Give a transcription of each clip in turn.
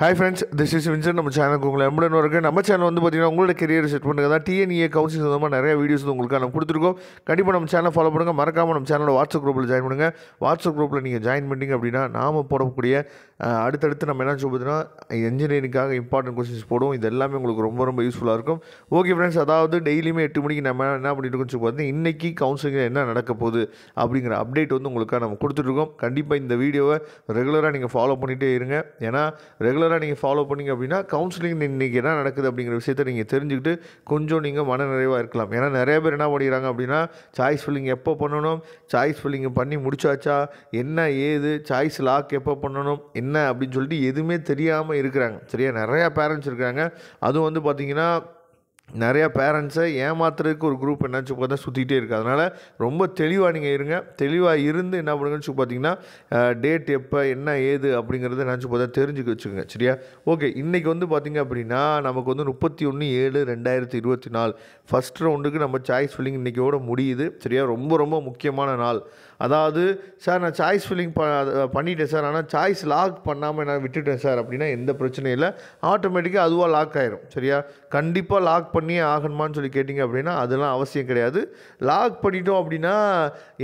Hi friends, this is Vincent. நம்ம சேனலுக்கு உங்களை எம்புடன் வரக்கு நம்ம சேனல் வந்து பார்த்தீங்கன்னா உங்களோட கெரியர் செட் பண்ணுறது தான் டிஎன்இஏ கவுன்சிலிங் சம்மந்தமாக நிறைய வீடியோஸ் வந்து உங்களுக்கு நம்ம கொடுத்துருக்கோம். கண்டிப்பாக நம்ம சேனலை ஃபாலோ பண்ணுங்கள். மறக்காமல் நம்ம சேனலோட வாட்ஸ்அப் குரூப்பில் ஜாயின் பண்ணுங்கள். வாட்ஸ்அப் குரூப்பில் நீங்கள் ஜாயின் பண்ணிட்டீங்க அப்படின்னா நாம் போடக்கூடிய அடுத்தடுத்து நம்ம என்ன பார்த்தீங்கன்னா இன்ஜினியரிங்காக இம்பார்ட்டன்ட் கொஸ்டின்ஸ் போடுவோம். இது எல்லாமே உங்களுக்கு ரொம்ப யூஸ்ஃபுல்லாக இருக்கும். ஓகே ஃப்ரெண்ட்ஸ், அதாவது டெய்லியுமே 8 மணிக்கு நம்ம என்ன பண்ணிட்டு இருக்கோம்னு சொல்லி பார்த்தீங்கன்னா இன்றைக்கி கவுன்சிலிங்கில் என்ன நடக்க போகுது அப்படிங்கிற அப்டேட் வந்து உங்களுக்காக நம்ம கொடுத்துட்ருக்கோம். கண்டிப்பாக இந்த வீடியோவை ரெகுலராக நீங்கள் ஃபாலோ பண்ணிகிட்டே இருங்க. ஏன்னா ரெகுலராக நீங்கள் ஃபாலோ பண்ணிங்க அப்படின்னா கவுன்சிலிங் இன்றைக்கி என்ன நடக்குது அப்படிங்கிற விஷயத்தை நீங்கள் தெரிஞ்சுக்கிட்டு கொஞ்சம் நீங்கள் மனநிறைவாக இருக்கலாம். ஏன்னா நிறைய பேர் என்ன பண்ணிக்கிறாங்க அப்படின்னா சாய்ஸ் ஃபில்லிங் எப்போ பண்ணணும், சாய்ஸ் ஃபில்லிங் பண்ணி முடிச்சாச்சா, என்ன ஏது, சாய்ஸ் லாக் எப்போ பண்ணணும், என்ன அப்படின்னு சொல்லிட்டு எதுவுமே தெரியாமல் இருக்கிறாங்க. சரியா, நிறையா பேரண்ட்ஸ் இருக்காங்க. அதுவும் வந்து பார்த்திங்கன்னா நிறையா பேரண்ட்ஸை ஏமாத்துறதுக்கு ஒரு குரூப் என்னாச்சு பார்த்தா சுற்றிக்கிட்டே இருக்குது. அதனால் ரொம்ப தெளிவாக நீங்கள் இருங்க. தெளிவாக இருந்து என்ன பண்ணுங்கன்னு சொல்லி பார்த்தீங்கன்னா டேட் எப்போ என்ன ஏது அப்படிங்கிறத என்னாச்சு பார்த்தா தெரிஞ்சுக்க வச்சுக்கோங்க. சரியா, ஓகே. இன்றைக்கி வந்து பார்த்திங்க அப்படின்னா நமக்கு வந்து 31/7/2024 ஃபஸ்ட் ரவுண்டுக்கு நம்ம சாய்ஸ் ஃபில்லிங் இன்றைக்கியோட முடியுது. சரியா, ரொம்ப முக்கியமான நாள். அதாவது சார் நான் சாய்ஸ் ஃபில்லிங் பண்ணிட்டேன் சார், ஆனால் சாய்ஸ் லாக் பண்ணாமல் நான் விட்டுட்டேன் சார் அப்படின்னா எந்த பிரச்சனையும் இல்லை. ஆட்டோமேட்டிக்காக அதுவாக லாக் ஆயிரும். சரியா, கண்டிப்பாக லாக் பண்ணியே ஆகணுமான்னு சொல்லி கேட்டிங்க அப்படின்னா அதெல்லாம் அவசியம் கிடையாது. லாக் பண்ணிட்டோம் அப்படின்னா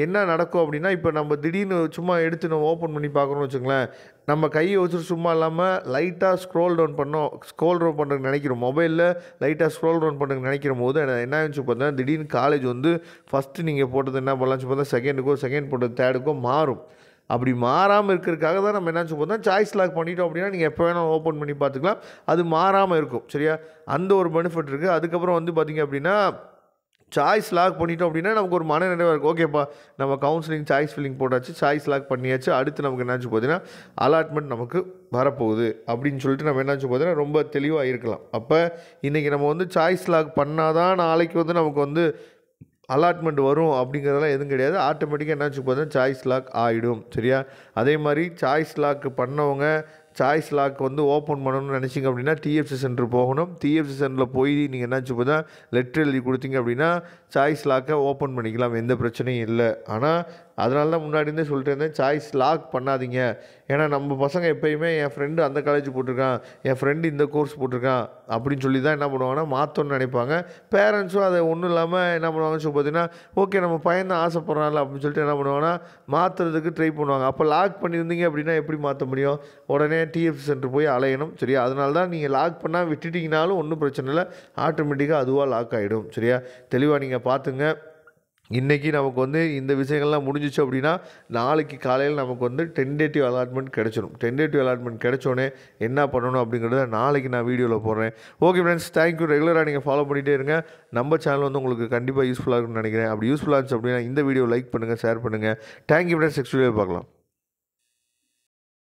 என்ன நடக்கும் அப்படின்னா, இப்போ நம்ம திடீர்னு சும்மா எடுத்து நம்ம ஓப்பன் பண்ணி பார்க்குறோம்னு வச்சுங்களேன், நம்ம கையை வச்சுட்டு சும்மா இல்லாமல் லைட்டாக ஸ்க்ரோல் டவுன் பண்ணுறதுக்கு நினைக்கிறோம். மொபைலில் லைட்டாக ஸ்க்ரோல் டவுன் பண்ணுறதுக்கு நினைக்கிற போது என்ன ஆச்சு பார்த்தீங்கன்னா திடீர்னு காலேஜ் வந்து ஃபஸ்ட்டு நீங்கள் போட்டது என்ன பண்ணலாம்னு பார்த்தா செகண்ட் போட்டது தேர்டுக்கோ மாறும். அப்படி மாறாமல் இருக்கிறதுக்காக தான் நம்ம என்ன பார்த்தோம்னா சாய்ஸ் லாக் பண்ணிட்டோம் அப்படின்னா நீங்கள் எப்போ வேணாலும் ஓப்பன் பண்ணி பார்த்துக்கலாம். அது மாறாமல் இருக்கும். சரியா, அந்த ஒரு பெனிஃபிட் இருக்குது. அதுக்கப்புறம் வந்து பார்த்திங்க அப்படின்னா சாய்ஸ் லாக் பண்ணிட்டோம் அப்படின்னா நமக்கு ஒரு மன நிறைவாக இருக்கும். ஓகேப்பா, நம்ம கவுன்சிலிங் சாய்ஸ் ஃபில்லிங் போட்டாச்சு, சாய்ஸ் லாக் பண்ணியாச்சு, அடுத்து நமக்கு என்னாச்சு பார்த்தீங்கன்னா அலாட்மெண்ட் நமக்கு வரப்போகுது அப்படின்னு சொல்லிட்டு நம்ம என்னாச்சு பார்த்தீங்கன்னா ரொம்ப தெளிவாக இருக்கலாம். அப்போ இன்றைக்கி நம்ம வந்து சாய்ஸ் லாக் பண்ணால் தான் நாளைக்கு வந்து நமக்கு வந்து அலாட்மெண்ட் வரும் அப்படிங்கிறதெல்லாம் எதுவும் கிடையாது. ஆட்டோமேட்டிக்காக என்னாச்சு பார்த்தீங்கன்னா சாய்ஸ் லாக் ஆகிடும். சரியா, அதே மாதிரி சாய்ஸ் லாக் பண்ணவங்க சாய்ஸ் லாக் வந்து ஓப்பன் பண்ணணும்னு நினச்சிங்க அப்படின்னா டிஎஃப்சி சென்டர் போகணும். டிஎஃப்சி சென்டரில் போய் நீங்கள் என்னாச்சு பார்த்தா லெட்டர் எழுதி கொடுத்தீங்க அப்படின்னா சாய்ஸ் லாக்கை ஓப்பன் பண்ணிக்கலாம், எந்த பிரச்சனையும் இல்லை. ஆனால் அதனால தான் முன்னாடி இருந்தே சொல்லிட்டு இருந்தேன், சாய்ஸ் லாக் பண்ணாதீங்க. ஏன்னா நம்ம பசங்க எப்போயுமே என் ஃப்ரெண்டு அந்த காலேஜ் போட்டிருக்கான், என் ஃப்ரெண்டு இந்த கோர்ஸ் போட்டிருக்கான் அப்படின்னு சொல்லி தான் என்ன பண்ணுவாங்கன்னா மாற்றணும்னு நினைப்பாங்க. பேரண்ட்ஸும் அதை ஒன்றும் இல்லாமல் என்ன பண்ணுவாங்கன்னு சொல்லி பார்த்தீங்கன்னா ஓகே நம்ம பையன் தான் ஆசைப்பட்றான்ல அப்படின்னு சொல்லிட்டு என்ன பண்ணுவாங்கன்னா மாற்றுறதுக்கு ட்ரை பண்ணுவாங்க. அப்போ லாக் பண்ணியிருந்தீங்க அப்படின்னா எப்படி மாற்ற முடியும்? உடனே டிஎஃப்சி சென்டர் போய் அலையணும். சரியா, அதனால தான் நீங்கள் லாக் பண்ணால் விட்டுட்டிங்கனாலும் ஒன்றும் பிரச்சனை இல்லை, ஆட்டோமேட்டிக்காக அதுவாக லாக் ஆகிடும். சரியா, தெளிவாக நீங்கள் பார்த்துங்க. இன்றைக்கி நமக்கு வந்து இந்த விஷயங்கள்லாம் முடிஞ்சிச்சு அப்படின்னா நாளைக்கு காலையில் நமக்கு வந்து டென்டேட்டிவ் அலாட்மெண்ட் கிடச்சிடும். டென்டேட்டிவ் அலாட்மெண்ட் கிடச்சோன்னே என்ன பண்ணணும் அப்படிங்கிறத நாளைக்கு நான் வீடியோவில் போடுறேன். Okay friends, thank you. ரெகுலராக நீங்கள் ஃபாலோ பண்ணிகிட்டே இருங்க. நம்ம சேனல் வந்து உங்களுக்கு கண்டிப்பாக யூஸ்ஃபுல்லாக இருக்குன்னு நினைக்கிறேன். அப்படி யூஸ்ஃபுல்லாக இருந்துச்சு அப்படின்னா இந்த வீடியோ லைக் பண்ணுங்கள், ஷேர் பண்ணுங்கள். தேங்க்யூ ஃப்ரெண்ட்ஸ், நெக்ஸ்ட் வீடியோ பார்க்கலாம்.